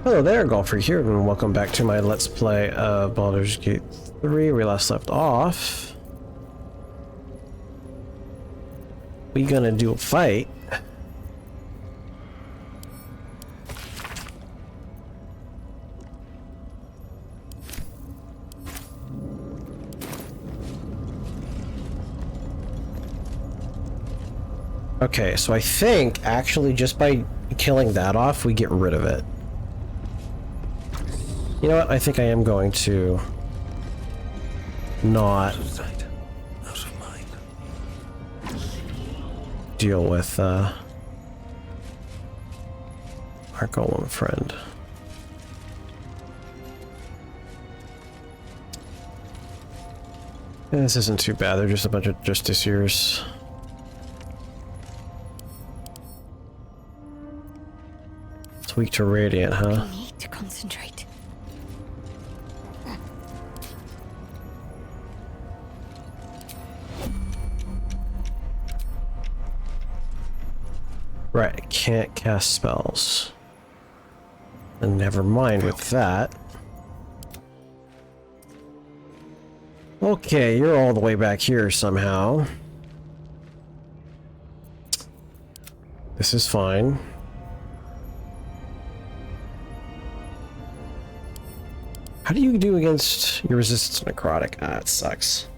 Hello there, Golfer here, and welcome back to my Let's Play of Baldur's Gate 3. We last left off. We gonna do a fight. Okay, so I think actually just by killing that off, we get rid of it. You know what? I think I am going to not deal with our golem friend. This isn't too bad. They're just a bunch of justiciars. It's weak to radiant, huh? I need to concentrate. Right, I can't cast spells. And never mind with that. Okay, you're all the way back here somehow. This is fine. How do you do against your resistance to necrotic? Ah, it sucks.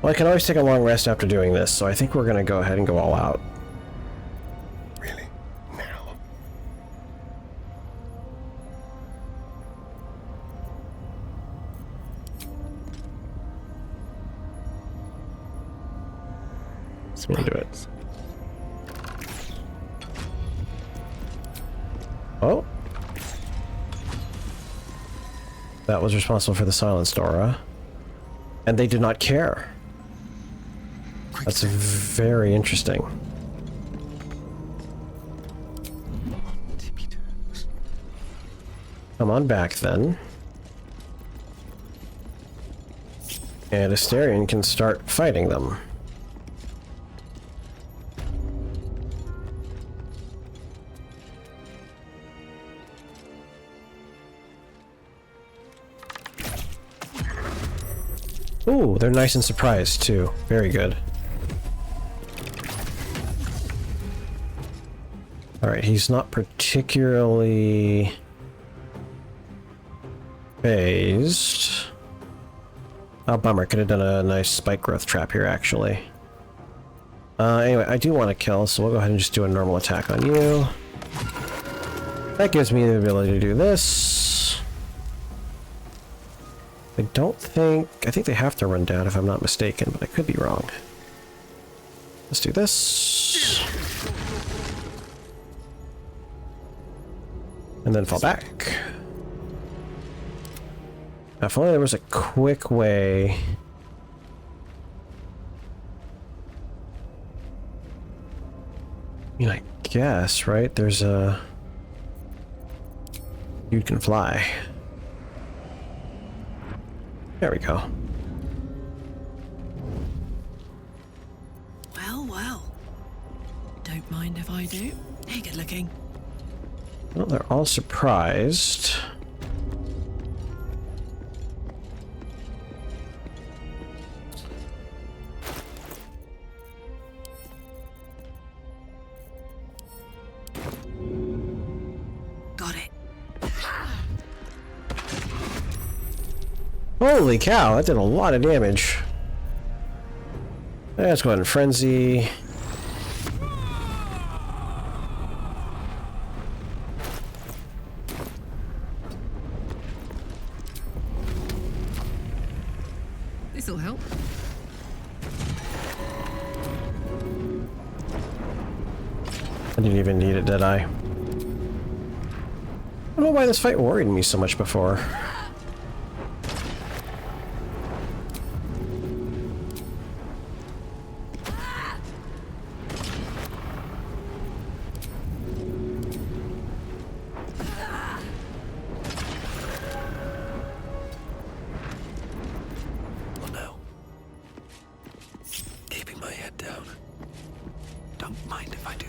Well, I can always take a long rest after doing this, so I think we're gonna go ahead and go all out. Really? Now? So we're gonna do it. Oh. That was responsible for the silenced aura. And they did not care. That's very interesting. Come on back then. And Astarion can start fighting them. Ooh, they're nice and surprised too. Very good. Alright, he's not particularly phased. Oh, bummer. Could have done a nice spike growth trap here, actually. Anyway, I do want to kill, so we'll go ahead and just do a normal attack on you. That gives me the ability to do this. I think they have to run down if I'm not mistaken, but I could be wrong. Let's do this. And then fall back. Now, if only there was a quick way. I mean, I guess, right? There's a... You can fly. There we go. Well, well. Don't mind if I do. Hey, good looking. Well, they're all surprised. Got it. Holy cow, that did a lot of damage. Let's go ahead and frenzy. This'll help. I didn't even need it, did I? I don't know why this fight worried me so much before. Oh no. Keeping my head down. Don't mind if I do.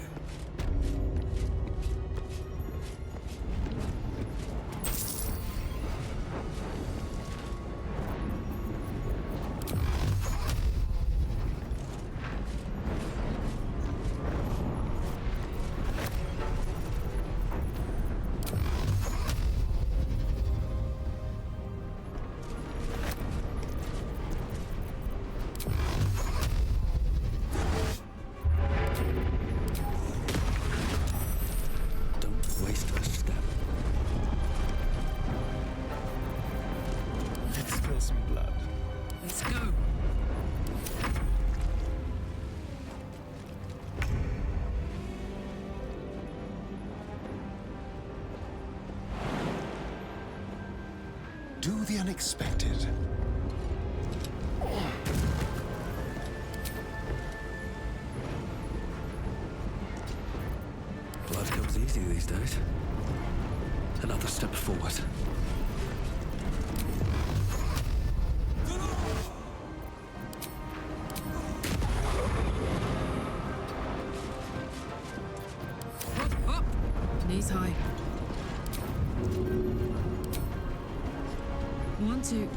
the unexpected. Blood comes easy these days. Another step forward. Up. Knees high. 1, 2.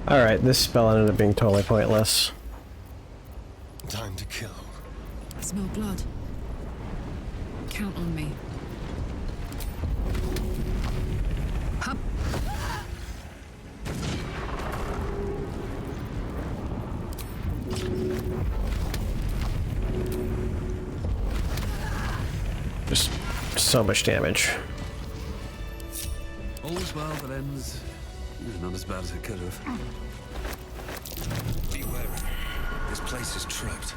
Alright, this spell ended up being totally pointless. Time to kill. I smell blood. Count on me. Hup. Just so much damage. All's well that ends. Not as bad as it could have. Be wary. This place is trapped.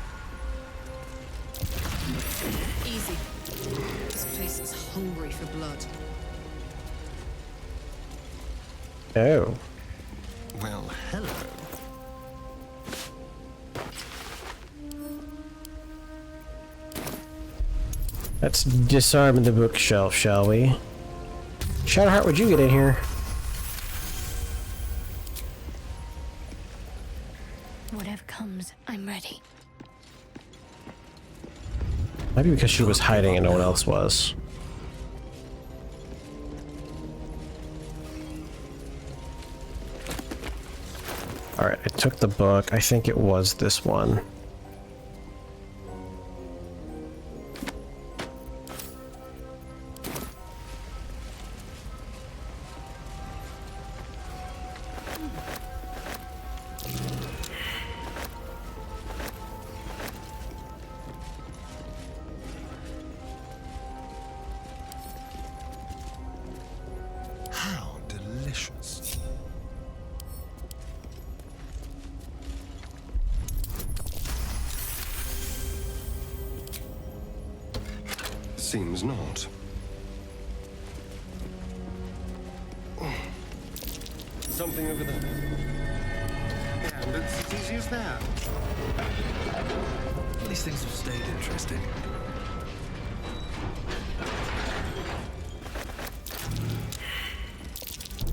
Easy. This place is hungry for blood. Oh. Well, hello. Let's disarm the bookshelf, shall we? Shadowheart, would you get in here? Whatever comes, I'm ready. Maybe because she was hiding and no one else was. Alright, I took the book. I think it was this one. How delicious. Seems not. Something over there. And it's as easy as that. These things have stayed interesting.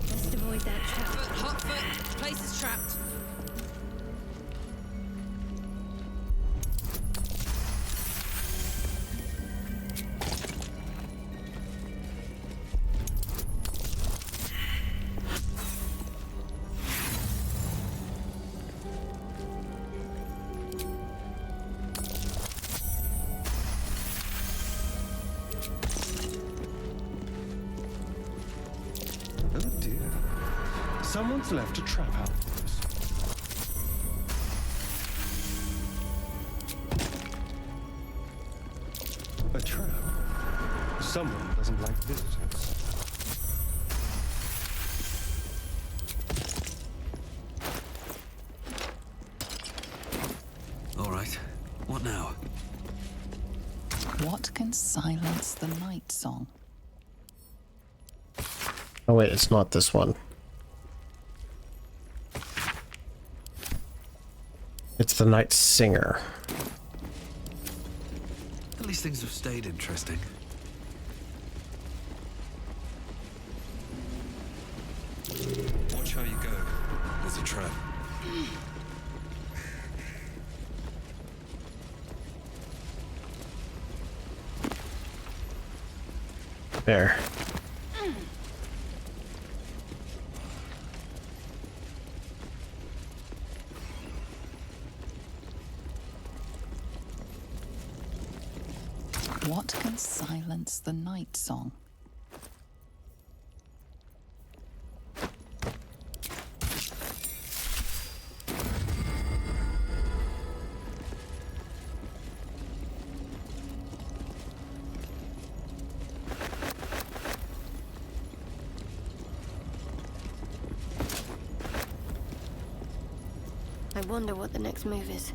Best avoid that trap. Hot foot. Place is trapped. Oh dear. Someone's left a trap out for us. A trap? Someone doesn't like visitors. All right. What now? What can silence the night song? Oh wait, it's not this one. It's the Night Singer. At least things have stayed interesting. Watch how you go. There's a trap. There. What can silence the night song? I wonder what the next move is.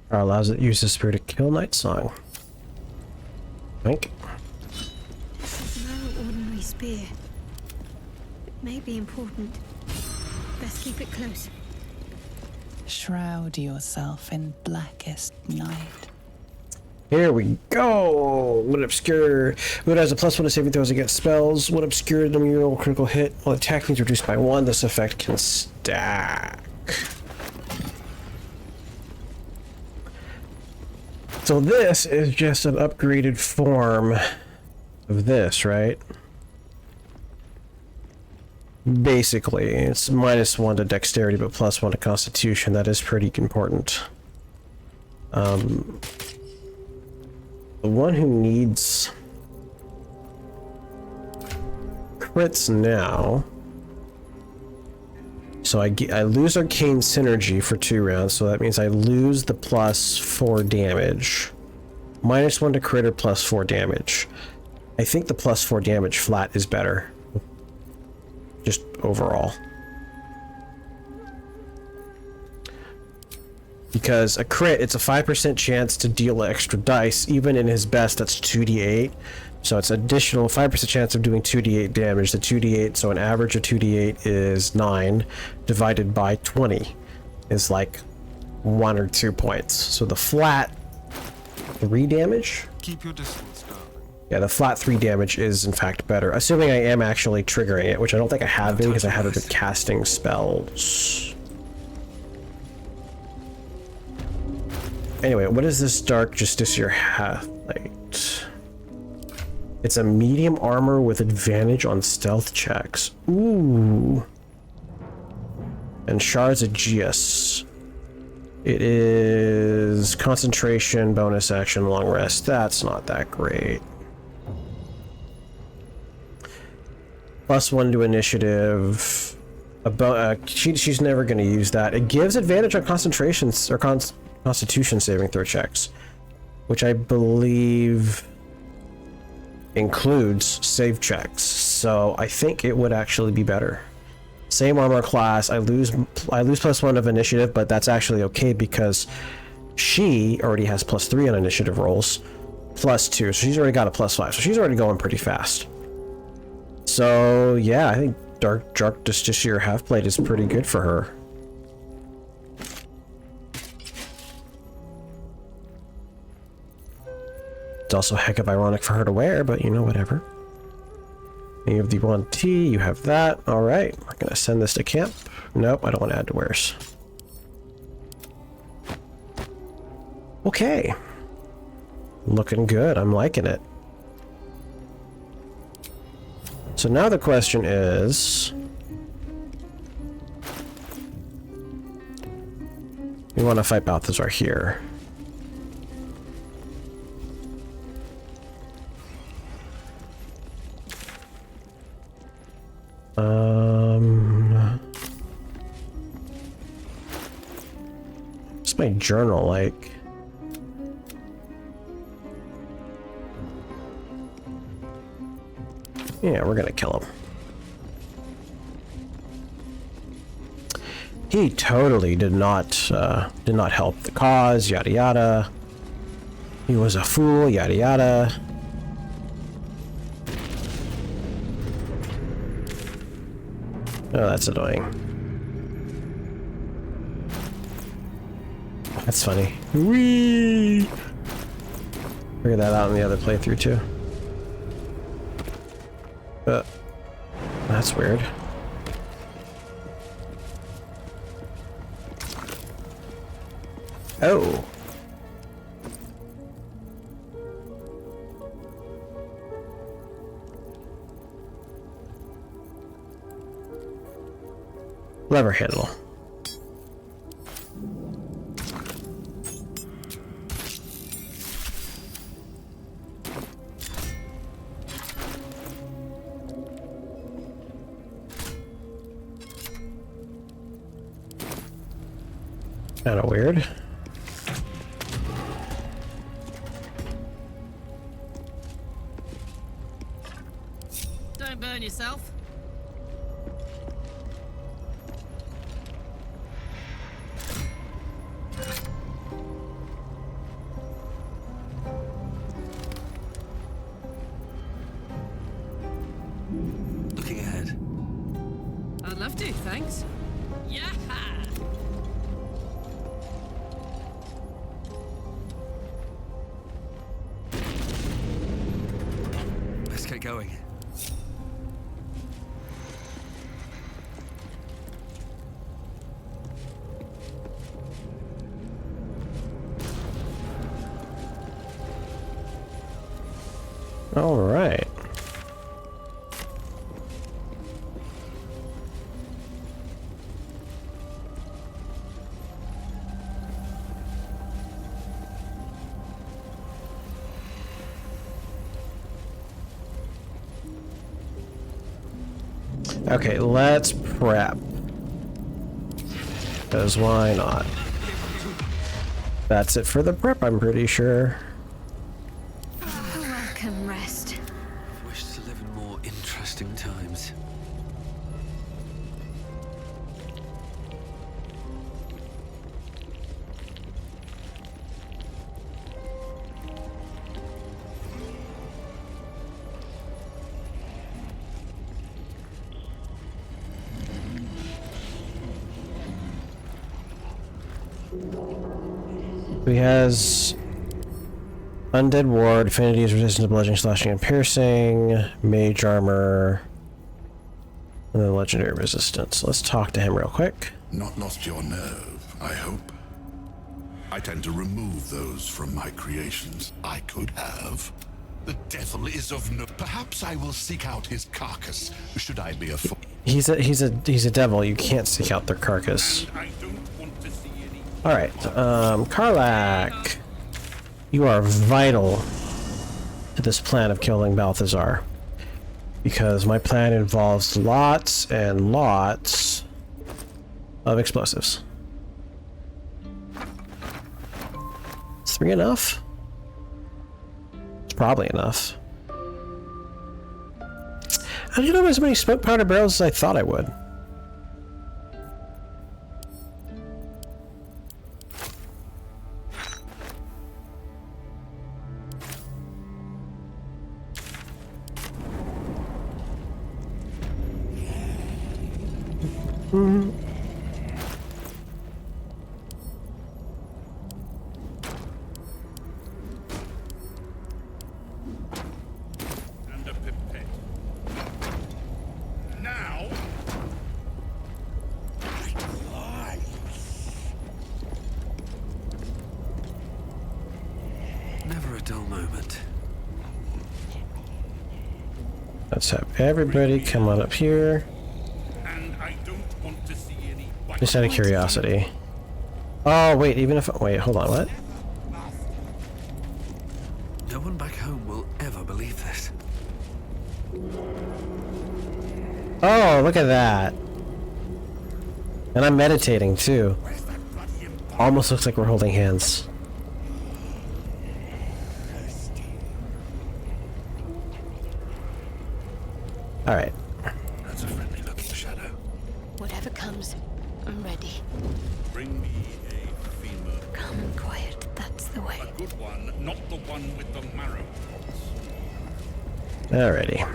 Allows it to use the spirit to kill Night Song. Think. No ordinary spear. It may be important. Best keep it close. Shroud yourself in blackest night. Here we go! When obscure. When it has a +1 to saving throws against spells. When obscure the mural critical hit. While attack needs reduced by 1, this effect can stack. So this is just an upgraded form of this, right? Basically, it's -1 to dexterity, but +1 to constitution. That is pretty important. The one who needs crits now. So I lose Arcane Synergy for 2 rounds, so that means I lose the +4 damage. -1 to crit or +4 damage. I think the +4 damage flat is better. Just overall. Because a crit, it's a 5% chance to deal extra dice. Even in his best, that's 2d8. So it's additional 5% chance of doing 2d8 damage. The 2d8, so an average of 2d8 is 9, divided by 20 is like 1 or 2 points. So the flat 3 damage? Keep your distance, darling. Yeah, the flat 3 damage is in fact better. Assuming I am actually triggering it, which I don't think I have been because I haven't been casting spells. Anyway, what is this Dark Justiciar Half-Light? It's a medium armor with advantage on stealth checks. Ooh. And Shards of Geas. It is concentration, bonus action, long rest. That's not that great. +1 to initiative. She's never going to use that. It gives advantage on concentrations or constitution saving throw checks, which I believe includes save checks. So I think it would actually be better. Same armor class. I lose +1 of initiative, but that's actually okay because she already has +3 on initiative rolls, +2, so she's already got a +5, so she's already going pretty fast. So yeah, I think Dark Justiciar Half-Plate is pretty good for her. It's also a heck of ironic for her to wear, but you know, whatever. You have the 1T, you have that. Alright, we're gonna send this to camp. Nope, I don't want to add to wares. Okay. Looking good, I'm liking it. So now the question is... we want to fight Balthazar here. What's my journal like? Yeah, we're gonna kill him. He totally did not help the cause, yada yada. He was a fool, yada yada. Oh, that's annoying. That's funny. Whee! Figure that out in the other playthrough too. That's weird. Oh. Lever handle. Kind of weird. Don't burn yourself. love to, thanks. Yeah. Let's get going. All right. Okay, let's prep. Because why not? That's it for the prep, I'm pretty sure. Welcome, rest. I've wished to live in more interesting times. He has Undead Ward, Affinity is resistant to bludgeoning, slashing, and piercing, Mage Armor, and then Legendary Resistance. Let's talk to him real quick. Not lost your nerve, I hope. I tend to remove those from my creations. I could have. The devil is of no. Perhaps I will seek out his carcass. Should I be a fool? He's a devil. You can't seek out their carcass. I don't want to see any. All right, Karlach, you are vital to this plan of killing Balthazar, because my plan involves lots and lots of explosives. Is 3 enough? It's probably enough. How did you know as many smoke powder barrels as I thought I would? And a pipette. Now. Never a dull moment. Let's have everybody come on up here. And I don't want to see any. Just out of curiosity. Oh, wait, even if... Wait, hold on, what? No one back home will ever believe this. Oh, look at that. And I'm meditating, too. Almost looks like we're holding hands. Alright. That's a friendly looking shadow. Whatever comes, I'm ready. Bring me a femur. Calm and quiet, that's the way. A good one, not the one with the marrow. Alrighty.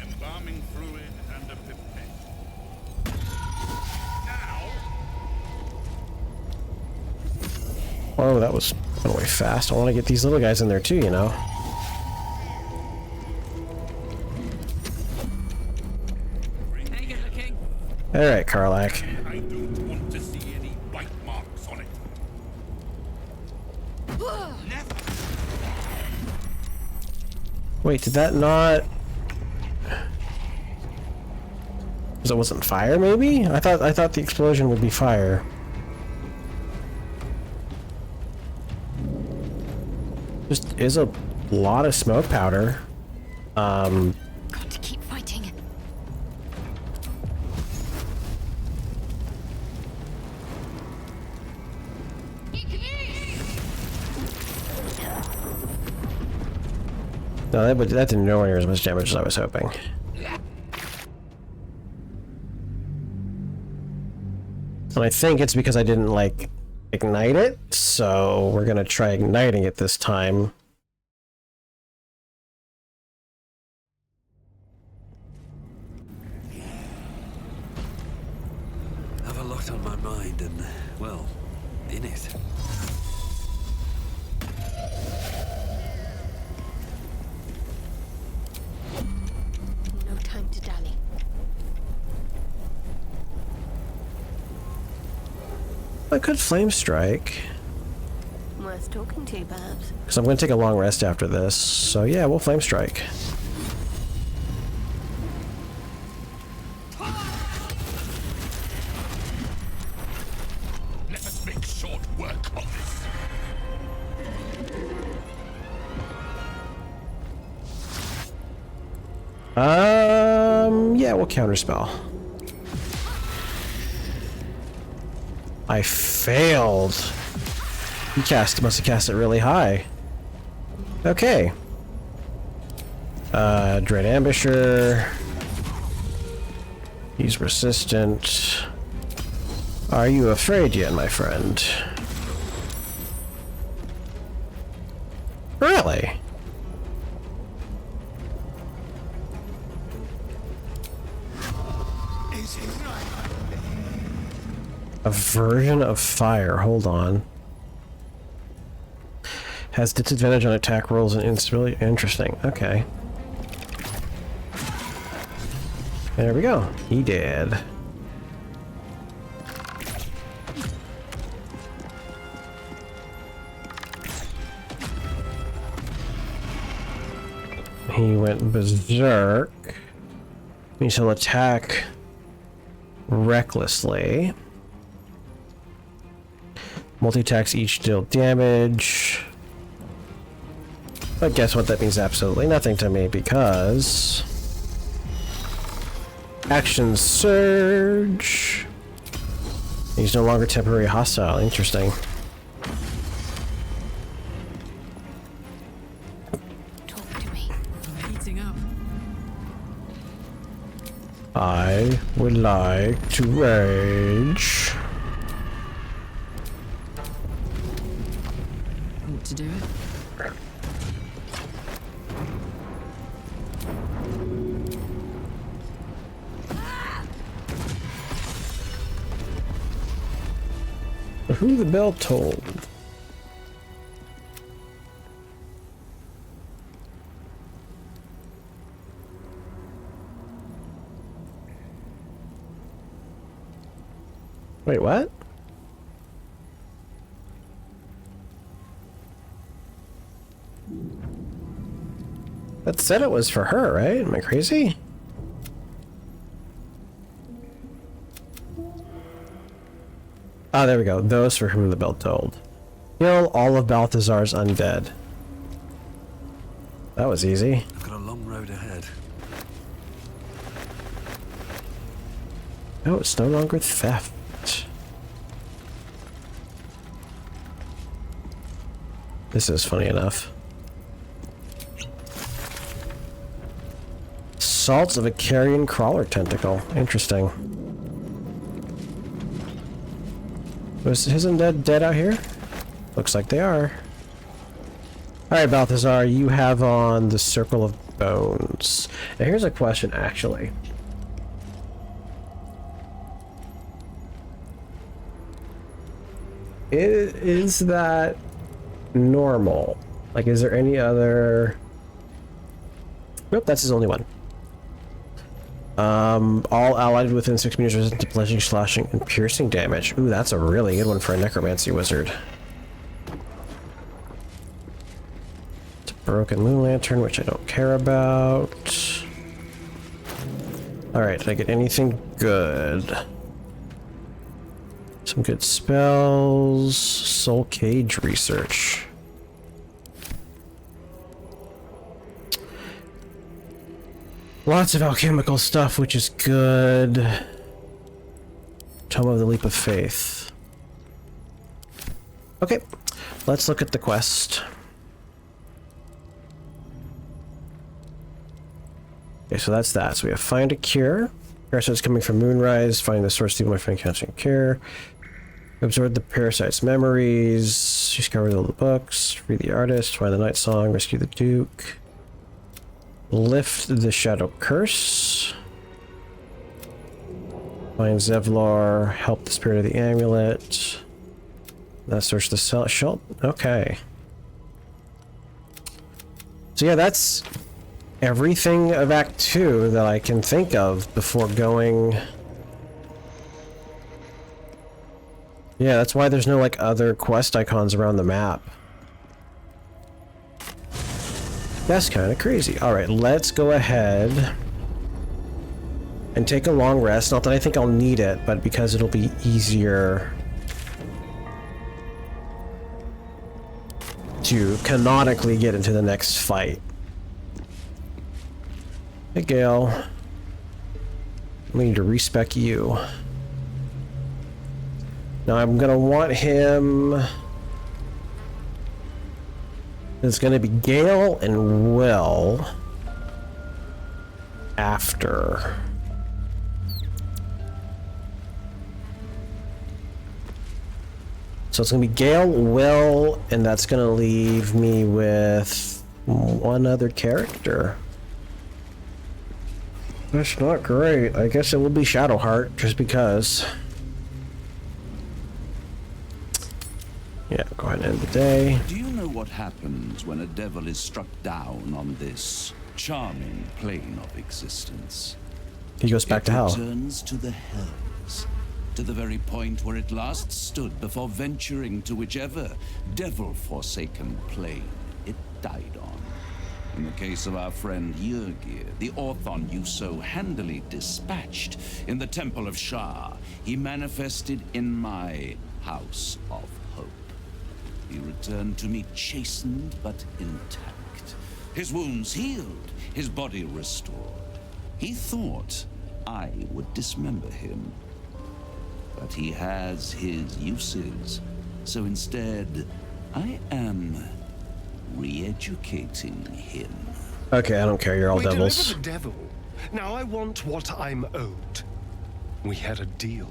Embalming fluid and a pipette. Now. Oh, that was went away fast. I want to get these little guys in there too, you know. Hey, good looking. Alright, Karlach. I don't want to see any bite marks on it. Wait, did that not... Because it wasn't fire, maybe? I thought the explosion would be fire. Just is a lot of smoke powder. Got to keep fighting. No, that didn't nowhere near as much damage as I was hoping. And I think it's because I didn't, like, ignite it, so we're gonna try igniting it this time. I have a lot on my mind and, well, in it. No time to dally. I could flame strike, Worth talking to, perhaps. because I'm going to take a long rest after this. So yeah, we'll flame strike. Let us make short work of this. Yeah, we'll counterspell. I failed. He must have cast it really high. Okay. Dread Ambusher. He's resistant. Are you afraid yet, my friend? Really? A version of fire. Hold on. Has disadvantage on attack rolls and instability. Interesting. Okay. There we go. He did. He went berserk. Means he'll attack recklessly. Multi-attacks each deal damage. But guess what? That means absolutely nothing to me because... Action Surge! He's no longer temporary hostile. Interesting. Talk to me. I'm heating up. I would like to rage. Want to do it? Who the bell tolled? Wait, what? That said it was for her, right? Am I crazy? Ah, there we go. Those for whom the bell tolled. Kill all of Balthazar's undead. That was easy. I've got a long road ahead. No, it's no longer theft. This is funny enough. Salts of a carrion crawler tentacle. Interesting. Was his undead dead out here? Looks like they are. Alright, Balthazar, you have on the Circle of Bones. Now here's a question, actually. Is that normal? Like, is there any other... Nope, that's his only one. All allied within 6 meters resistant to bludgeoning, slashing, and piercing damage. Ooh, that's a really good one for a necromancy wizard. It's a broken moon lantern, which I don't care about. Alright, did I get anything good? Some good spells. Soul Cage research. Lots of alchemical stuff, which is good. Tome of the Leap of Faith. Okay, let's look at the quest. Okay, so that's that. So we have Find a Cure. So it's coming from Moonrise. Find the source of my friend counting cure. Absorb the parasite's memories. Discover all the books. Free the artist. Find the night song. Rescue the Duke. Lift the shadow curse. Find Zevlar. Help the spirit of the amulet. Search the shelf. Okay. So yeah, that's everything of Act 2 that I can think of before going... Yeah, that's why there's no, like, other quest icons around the map. That's kind of crazy. Alright, let's go ahead and take a long rest. Not that I think I'll need it, but because it'll be easier to canonically get into the next fight. Hey, Gale. We need to respec you. Now I'm gonna want him... It's gonna be Gale and Will after. So it's gonna be Gale, Will, and that's gonna leave me with one other character. That's not great. I guess it will be Shadowheart, just because. Yeah, go ahead and end the day. Do you know what happens when a devil is struck down on this charming plane of existence? He goes back to hell. It returns to the hells, to the very point where it last stood before venturing to whichever devil-forsaken plane it died on. In the case of our friend Yrgir, the Orthon you so handily dispatched in the Temple of Shah, he manifested in my House of Hope. He returned to me chastened but intact. His wounds healed, his body restored. He thought I would dismember him. But he has his uses, so instead, I am re-educating him. Okay, I don't care, you're all devils. We delivered the devil. Now I want what I'm owed. We had a deal.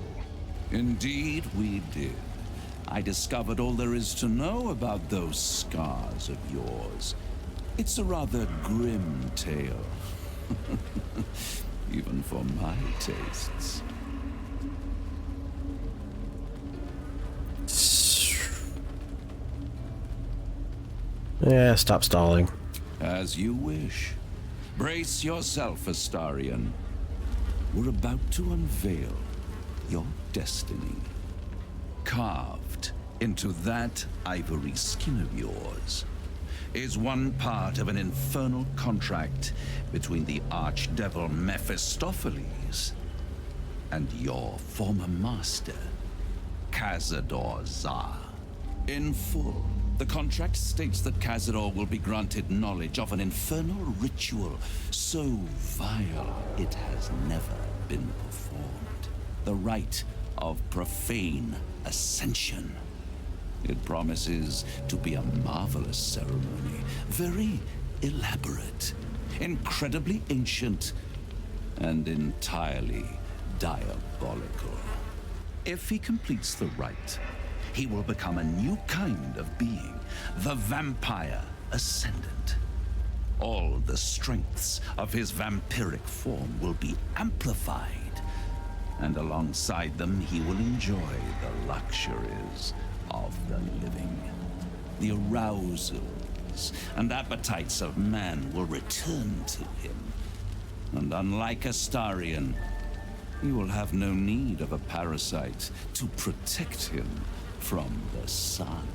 Indeed we did. I discovered all there is to know about those scars of yours. It's a rather grim tale. Even for my tastes. Yeah, stop stalling. As you wish. Brace yourself, Astarion. We're about to unveil your destiny. Carved into that ivory skin of yours is one part of an infernal contract between the archdevil Mephistopheles and your former master, Cazador Zar. In full, the contract states that Cazador will be granted knowledge of an infernal ritual so vile it has never been performed. The rite of profane ascension. It promises to be a marvelous ceremony, very elaborate, incredibly ancient, and entirely diabolical. If he completes the rite, he will become a new kind of being, the Vampire Ascendant. All the strengths of his vampiric form will be amplified, and alongside them he will enjoy the luxuries of the living. The arousals and appetites of man will return to him. And unlike Astarion, he will have no need of a parasite to protect him from the sun.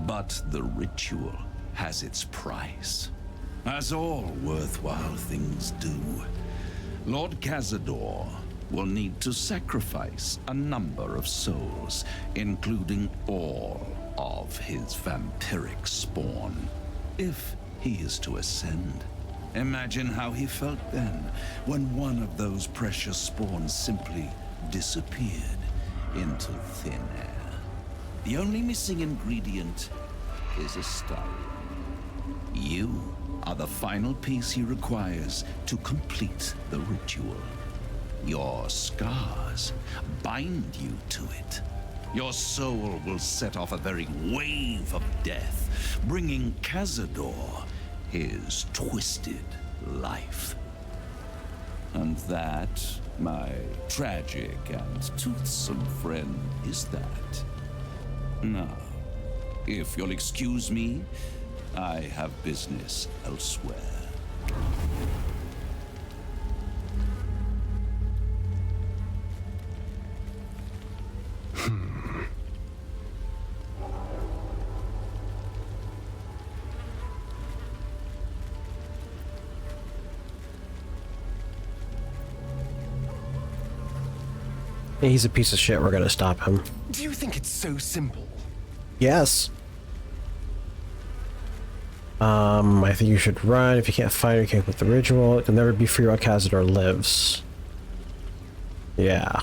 But the ritual has its price, as all worthwhile things do. Lord Cazador will need to sacrifice a number of souls, including all of his vampiric spawn, if he is to ascend. Imagine how he felt then, when one of those precious spawns simply disappeared into thin air. The only missing ingredient is Astarion. You are the final piece he requires to complete the ritual. Your scars bind you to it, Your soul will set off a very wave of death, bringing Cazador his twisted life. And that, my tragic and toothsome friend, is that. Now, if you'll excuse me, I have business elsewhere. He's a piece of shit. We're gonna stop him. Do you think it's so simple? Yes. I think you should run. If you can't fight or you can't complete the ritual, it'll never be free while Cazador lives. Yeah.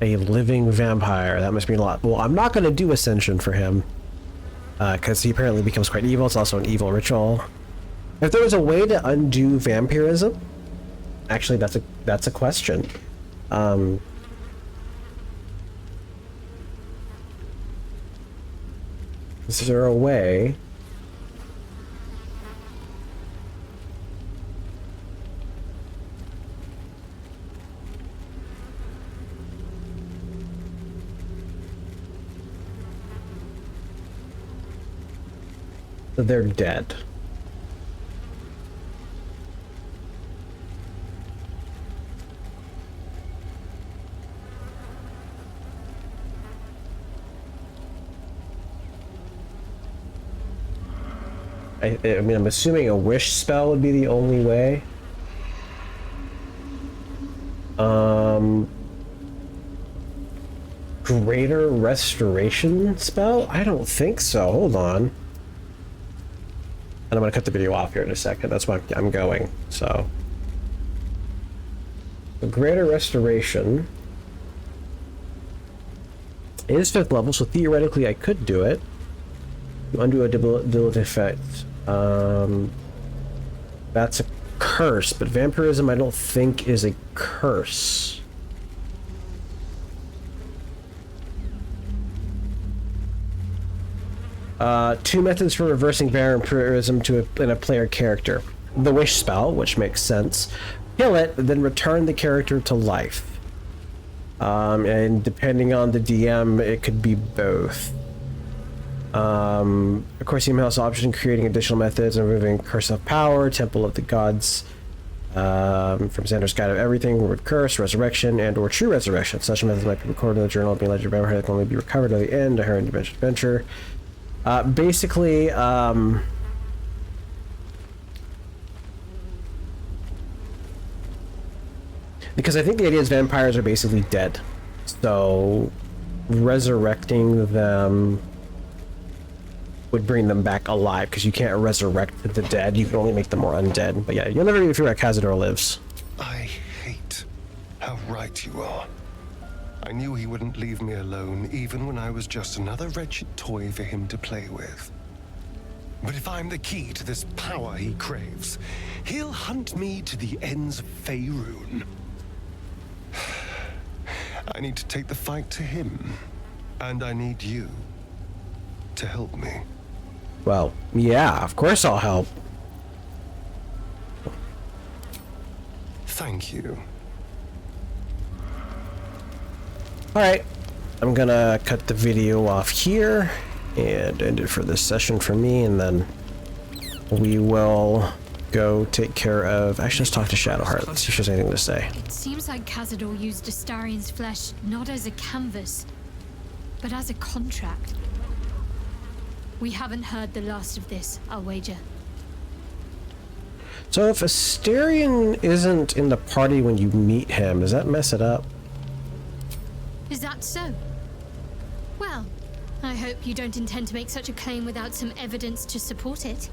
A living vampire. That must mean a lot. Well, I'm not gonna do Ascension for him. Because he apparently becomes quite evil. It's also an evil ritual. If there was a way to undo vampirism, actually, that's a question. Is there a way? They're dead. I mean, I'm assuming a wish spell would be the only way. Greater restoration spell? I don't think so. Hold on. And I'm gonna cut the video off here in a second. That's why I'm going. So, the greater restoration is 5th level, so theoretically I could do it. You undo a debilitative effect. That's a curse, but vampirism I don't think is a curse. Two methods for reversing vampirism in a player character. The wish spell, which makes sense. Kill it, then return the character to life. And depending on the DM, it could be both. Of course, you may also option creating additional methods and removing Curse of Power, Temple of the Gods, from Xander's Guide of Everything, Word Curse, Resurrection, and or True Resurrection. Such methods might be recorded in the journal, being legend of Vampire that can only be recovered at the end, a Herring Adventure. Basically, because I think the idea is vampires are basically dead, so resurrecting them would bring them back alive, because you can't resurrect the dead, you can only make them more undead. But yeah, you'll never even figure out Cazador lives. I hate how right you are. I knew he wouldn't leave me alone, even when I was just another wretched toy for him to play with. But if I'm the key to this power he craves, he'll hunt me to the ends of Faerun. I need to take the fight to him, and I need you to help me. Well, yeah, of course I'll help. Thank you. Alright, I'm gonna cut the video off here and end it for this session for me, and then we will go take care of... Actually, let's talk to Shadowheart. Let's see if she has anything to say. It seems like Cazador used Astarian's flesh not as a canvas, but as a contract. We haven't heard the last of this, I'll wager. So if Astarian isn't in the party when you meet him, does that mess it up? Is that so? Well, I hope you don't intend to make such a claim without some evidence to support it.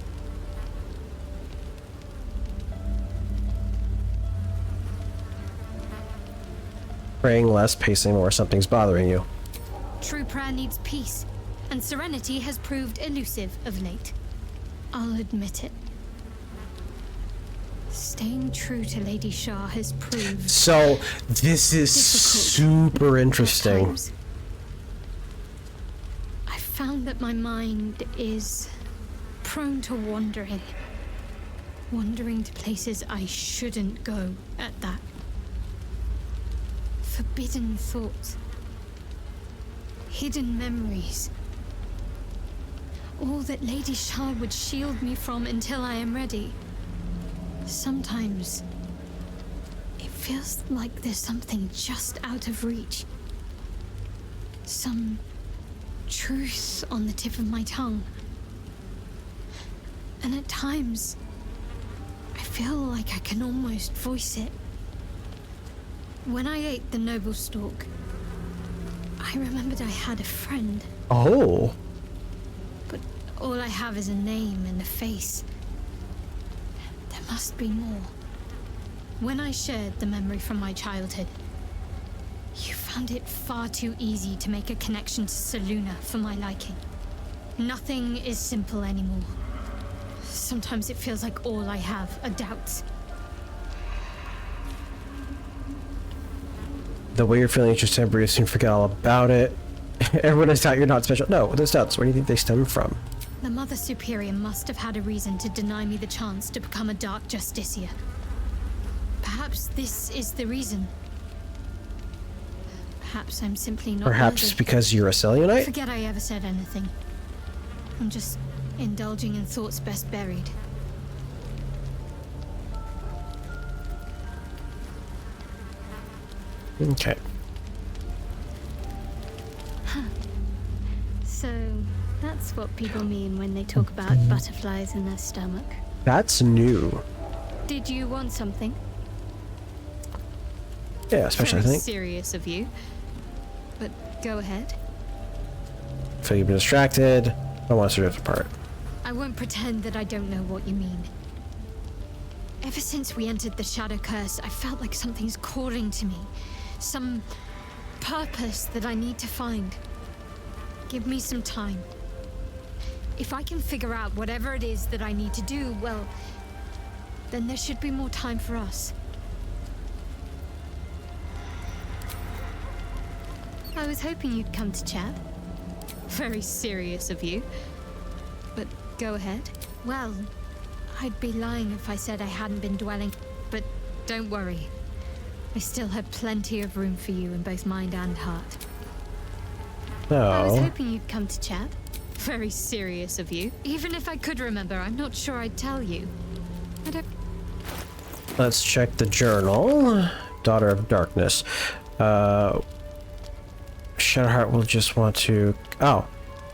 Praying less, pacing more, something's bothering you. True prayer needs peace, and serenity has proved elusive of late. I'll admit it. Stay Staying true to Lady Shah has proved So, this is difficult super at interesting. times. I found that my mind is prone to wandering. Wandering to places I shouldn't go at that. Forbidden thoughts. Hidden memories. All that Lady Shah would shield me from until I am ready. Sometimes, it feels like there's something just out of reach. Some truth on the tip of my tongue. And at times, I feel like I can almost voice it. When I ate the noble stalk, I remembered I had a friend. Oh. But all I have is a name and a face. There must be more. When I shared the memory from my childhood, you found it far too easy to make a connection to Selûne for my liking. Nothing is simple anymore. Sometimes it feels like all I have are doubts. The way you're feeling is just temporary, soon forget all about it. Everyone has doubt you're not special. No, those doubts, where do you think they stem from? The Mother Superior must have had a reason to deny me the chance to become a Dark Justiciar. Perhaps this is the reason. Perhaps I'm simply not Perhaps worthy. because you're a Selûnite? Forget I ever said anything. I'm just indulging in thoughts best buried. Okay. So, that's what people mean when they talk about butterflies in their stomach. That's new. Did you want something? Yeah, especially I Very think. serious of you. But go ahead. Feel you've been distracted. I want to drift apart. I won't pretend that I don't know what you mean. Ever since we entered the Shadow Curse, I felt like something's calling to me. Some purpose that I need to find. Give me some time. If I can figure out whatever it is that I need to do, well, then there should be more time for us. I was hoping you'd come to chat. Very serious of you. But go ahead. Well, I'd be lying if I said I hadn't been dwelling, but don't worry. I still have plenty of room for you in both mind and heart. I was No. hoping you'd come to chat. Very serious of you. Even if I could remember, I'm not sure I'd tell you. I don't... Let's check the journal. Daughter of Darkness. Shadowheart will just want to... Oh.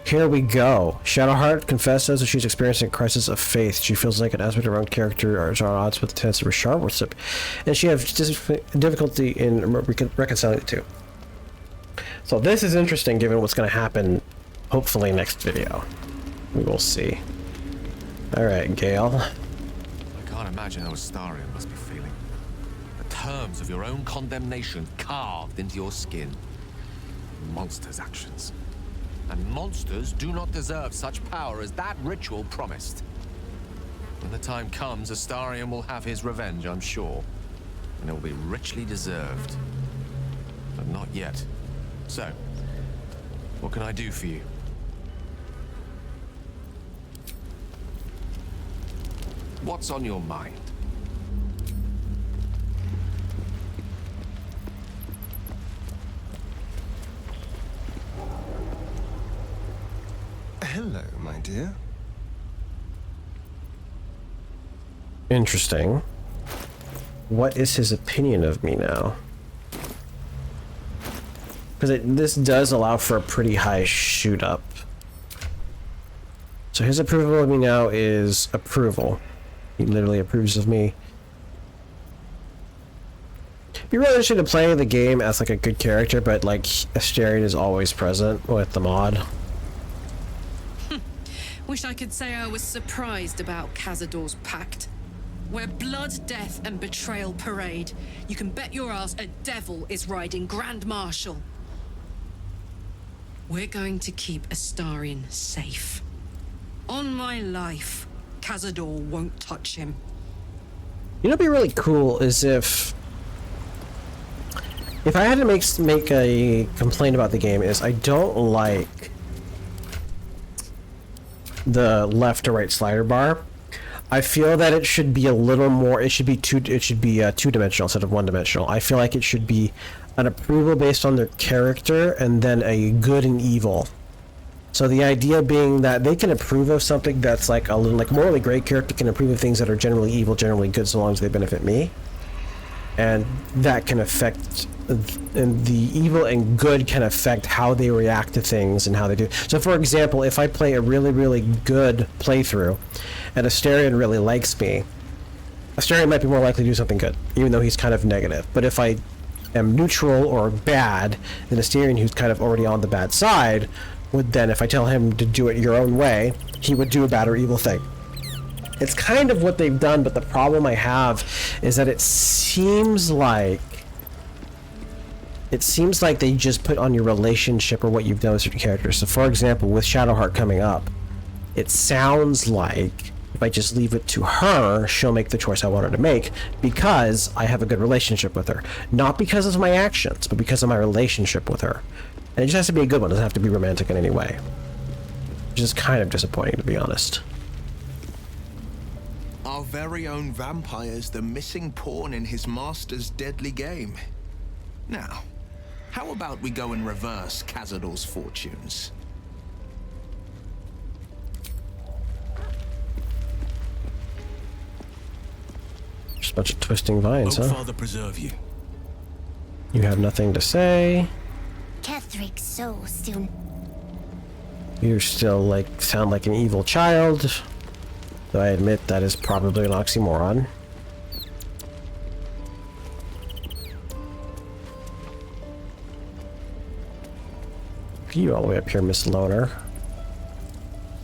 Here we go. Shadowheart confesses that she's experiencing a crisis of faith. She feels like an aspect of her own character are at odds with the tenets of her sharp worship, and she has difficulty in reconciling the two. So this is interesting given what's going to happen, hopefully next video. We will see. Alright, Gale. I can't imagine how Astarion must be feeling. The terms of your own condemnation carved into your skin. Monsters' actions. And monsters do not deserve such power as that ritual promised. When the time comes, Astarion will have his revenge, I'm sure. And it will be richly deserved. But not yet. So, what can I do for you? What's on your mind? Hello, my dear. Interesting. What is his opinion of me now? Because this does allow for a pretty high shoot up. So his approval of me now is approval. He literally approves of me. Be really interesting to play the game as like a good character, but like Astarion is always present with the mod. Wish I could say I was surprised about Cazador's pact. Where blood, death, and betrayal parade, you can bet your ass a devil is riding Grand Marshal. We're going to keep Astarion safe. On my life, Cazador won't touch him. You know what'd be really cool is if I had to make a complaint about the game is I don't like the left to right slider bar. I feel that it should be a little more. It should be two-dimensional instead of one-dimensional. I feel like it should be an approval based on their character and then a good and evil. So the idea being that they can approve of something that's like a little, like morally great character can approve of things that are generally evil, generally good, so long as they benefit me. And that can affect, and the evil and good can affect how they react to things and how they do. So for example, if I play a really, really good playthrough and Astarion really likes me, Astarion might be more likely to do something good, even though he's kind of negative. But if I am neutral or bad, then Astarion, who's kind of already on the bad side, would then, if I tell him to do it your own way, he would do a bad or evil thing. It's kind of what they've done, but the problem I have is that it seems like they just put on your relationship or what you've done with certain characters. So for example, with Shadowheart coming up, it sounds like if I just leave it to her, she'll make the choice I want her to make because I have a good relationship with her. Not because of my actions, but because of my relationship with her. And it just has to be a good one. It doesn't have to be romantic in any way. Which is kind of disappointing, to be honest. Our very own vampire's the missing pawn in his master's deadly game. Now, how about we go and reverse Cazador's fortunes? Just a bunch of twisting vines, Hope huh? Father preserve you. You have nothing to say. Catherick so soon. You still sound like an evil child. Though I admit that is probably an oxymoron. You all the way up here, Miss Loner.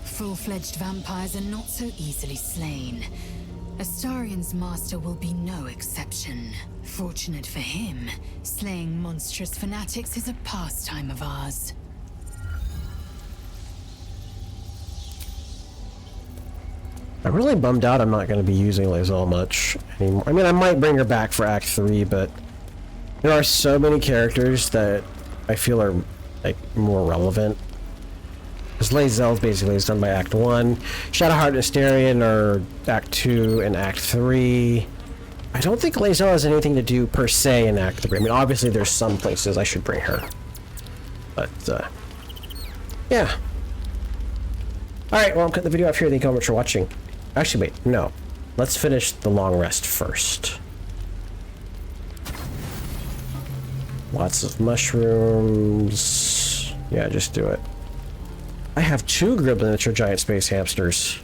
Full-fledged vampires are not so easily slain. Astarion's master will be no exception. Fortunate for him, slaying monstrous fanatics is a pastime of ours. I'm really bummed out I'm not going to be using Lae'Zel much anymore. I mean, I might bring her back for Act 3, but there are so many characters that I feel are, like, more relevant. Because Lae'Zel basically is done by Act 1. Shadowheart and Astarion are Act 2 and Act 3. I don't think Lae'Zel has anything to do, per se, in Act 3. I mean, obviously there's some places I should bring her. But, yeah. Alright, well, I'm cutting the video off here. Thank you all much for watching. Actually, wait, no. Let's finish the long rest first. Lots of mushrooms. Yeah, just do it. I have 2 Grib miniature giant space hamsters.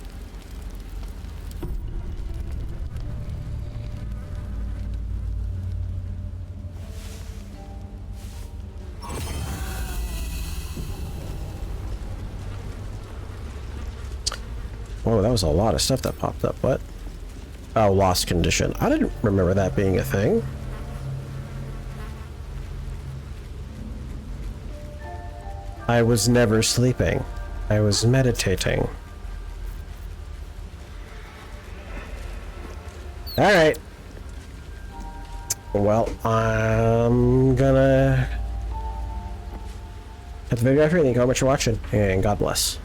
Oh, that was a lot of stuff that popped up. What? Oh, lost condition. I didn't remember that being a thing. I was never sleeping. I was meditating. Alright. Well, I'm gonna cut the video off here. Thank you all much for watching, and God bless.